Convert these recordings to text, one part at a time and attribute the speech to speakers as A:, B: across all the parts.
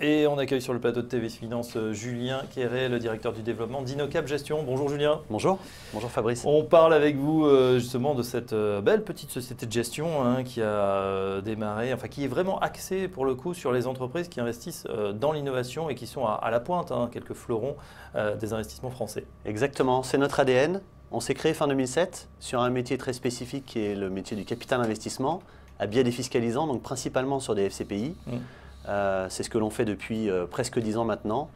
A: Et on accueille sur le plateau de TV Finance Julien Quéré, le directeur du développement d'Inocap Gestion. Bonjour Julien.
B: Bonjour, bonjour Fabrice.
A: On parle avec vous justement de cette belle petite société de gestion qui a démarré, enfin qui est vraiment axée pour le coup sur les entreprises qui investissent dans l'innovation et qui sont à la pointe, quelques fleurons des investissements français.
B: Exactement, c'est notre ADN. On s'est créé fin 2007 sur un métier très spécifique qui est le métier du capital investissement, à biais défiscalisant, donc principalement sur des FCPI. C'est ce que l'on fait depuis presque 10 ans maintenant.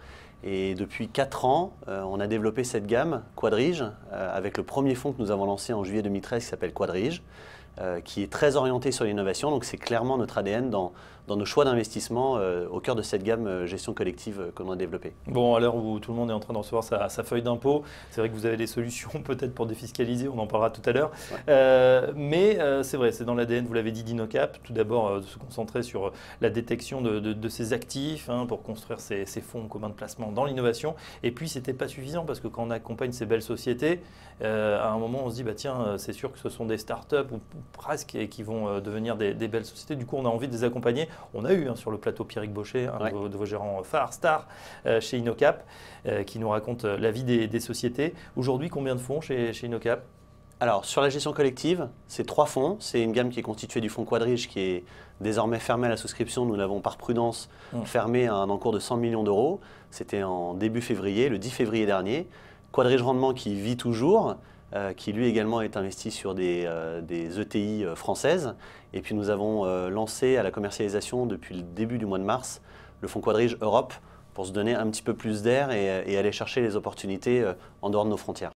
B: Et depuis 4 ans, on a développé cette gamme Quadrige avec le premier fonds que nous avons lancé en juillet 2013 qui s'appelle Quadrige, qui est très orienté sur l'innovation. Donc c'est clairement notre ADN dans nos choix d'investissement au cœur de cette gamme gestion collective que l'on a développée.
A: Bon, à l'heure où tout le monde est en train de recevoir sa feuille d'impôt, c'est vrai que vous avez des solutions peut-être pour défiscaliser, on en parlera tout à l'heure. Ouais. Mais c'est vrai, c'est dans l'ADN, vous l'avez dit, d'Inocap. Tout d'abord, de se concentrer sur la détection de ses actifs pour construire ces fonds communs de placement dans l'innovation. Et puis, ce n'était pas suffisant parce que quand on accompagne ces belles sociétés, à un moment, on se dit, bah, tiens, c'est sûr que ce sont des startups ou presque et qui vont devenir des belles sociétés. Du coup, on a envie de les accompagner. On a eu sur le plateau Pierrick Baucher, un de vos gérants phares, stars, chez Inocap, qui nous raconte la vie des sociétés. Aujourd'hui, combien de fonds chez Inocap ?
B: Alors, sur la gestion collective, c'est 3 fonds. C'est une gamme qui est constituée du fonds Quadrige qui est désormais fermé à la souscription. Nous l'avons par prudence fermé à un encours de 100 millions d'euros. C'était en début février, le 10 février dernier. Quadrige Rendement qui vit toujours, qui lui également est investi sur des ETI françaises. Et puis nous avons lancé à la commercialisation depuis le début du mois de mars le fonds Quadrige Europe pour se donner un petit peu plus d'air et aller chercher les opportunités en dehors de nos frontières.